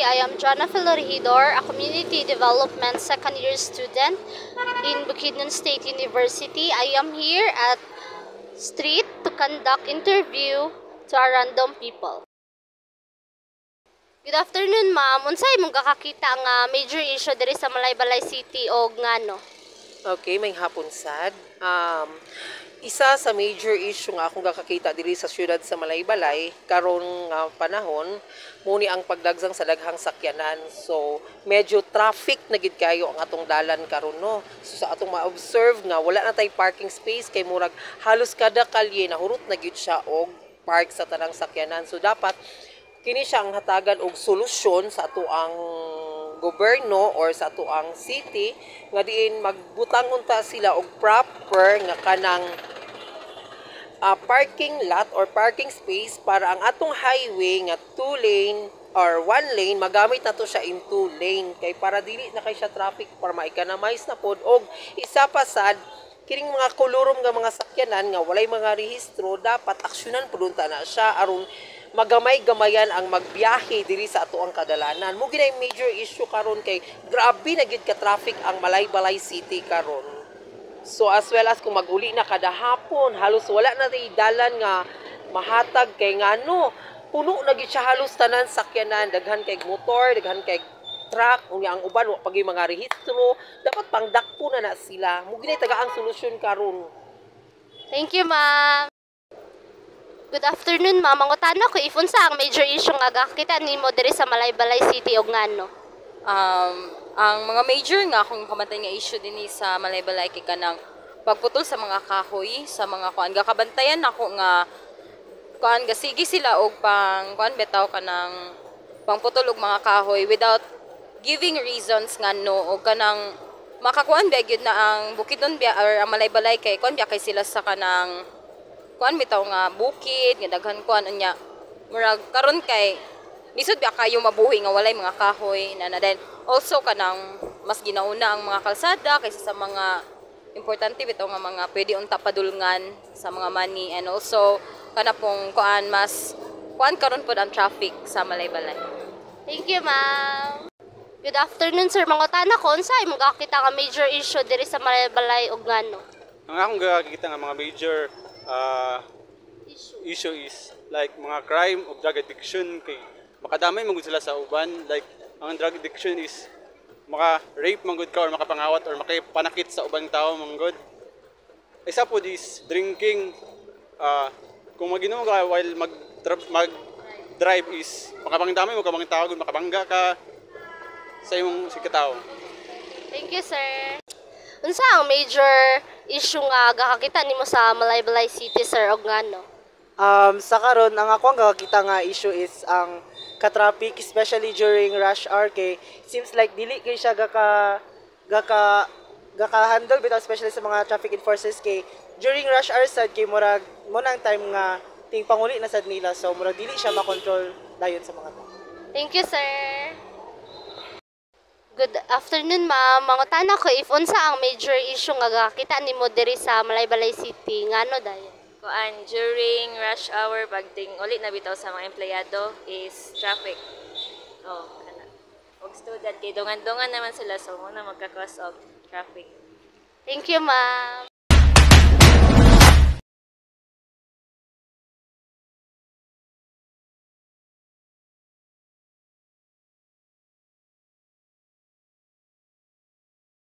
I am Jonna Filorhidor, a Community Development second year student in Bukidnon State University. I am here at street to conduct interview to our random people. Good afternoon, ma'am. Unsay imong kakakita nga major issue diri sa Malaybalay City o ngano? Okay, may hapon sad. Isa sa major issue nga akong kakakita diri sa syudad sa Malaybalay karon nga panahon muni ang pagdagsang sa daghang sakyanan. So medyo traffic na gid kayo ang atong dalan karon no. So sa atong ma-observe nga wala na tay parking space kay murag halos kada kalye nahurot na gid siya og park sa tanang sakyanan. So dapat kini siya ang hatagan og solusyon sa ato ang gobyerno or sa ato ang city nga diin magbutang unta sila og proper nga kanang parking lot or parking space para ang atong highway nga 2 lane or 1 lane magamit nato siya in 2 lane kay para dili na kay siya traffic para ma-economize na pod og isa pa sad kining mga kolorom nga mga sakyanan nga walay mga rehistro dapat aksyonan pud unta na siya aron magamay-gamayan ang magbiyahe diri sa ato ang kadalanan. Mo ginay major issue karon kay grabe na gid ka traffic ang Malaybalay City karon. So as well as kung mag-uli na kada hapon, halos wala na tay dalan nga mahatag kay ngano puno na gid siya halos tanan sakyanan, daghan kay motor, daghan kay truck, unya ang uban wa pag mga rehistro, dapat pangdakpo na sila. Mo ginay taga ang solusyon karon. Thank you, ma'am. Good afternoon, ma'am. Mangutana ko if unsa ang major issue nga gakita nimo diri sa Malaybalay City og ngano? Ang mga major nga akong kamantay nga issue dinhi sa Malaybalay kay kanang pagputol sa mga kahoy sa mga kuan gakabantayan ako nga kuan gasigi sila og pang kuan betaw kanang pangputol og mga kahoy without giving reasons nga no og kanang makakuan ba gyud na ang Bukidnon biya or ang Malaybalay kay kuan biya kay sila sa kanang kuan bitaw nga bukid nga daghan kuan unya murag karon kay lisod ba kayo mabuhi nga walay mga kahoy na then also kanang mas ginauna ang mga kalsada kaysa sa mga importante bitaw nga mga pwede unta padulngan sa mga money and also kana pong kuan mas kuan karon pod ang traffic sa Malaybalay. Thank you, ma'am. Good afternoon, sir. Mangutana ko unsa imong gakita nga major issue diri sa Malaybalay og ngano? Ang akong gakita nga mga major issue is like mga crime o drug addiction kay makadamay man gud sila sa uban like ang drug addiction is maka-rape man gud ka or makapangawat or makapanakit sa ubang tao man gud. Isa po is drinking kung maginom ka while mag-drive is makabangdamay mo ka mga tao gud makabangga ka sa imong sikataw. Thank you, sir. Unsa ang major issue nga gakakita nimo sa Malaybalay City, sir, og ngano? Sa karon ang ako ang gakita nga issue is ang ka-traffic especially during rush hour kay seems like dili kay siya handle bitaw especially sa mga traffic enforcers kay during rush hour sad kay murag mo nang time nga ting panguli na sad nila so murag dili siya makontrol dayon sa mga tao. Thank you, sir. Good afternoon, ma'am. Mangutana ko if unsa ang major issue nga gakita nimo diri sa Malaybalay City ngano dayon? Kuan during rush hour pagting uli na bitaw sa mga empleyado is traffic. Kana. Og student kay dungan-dungan naman sila so mo na magka-cause of traffic. Thank you, ma'am.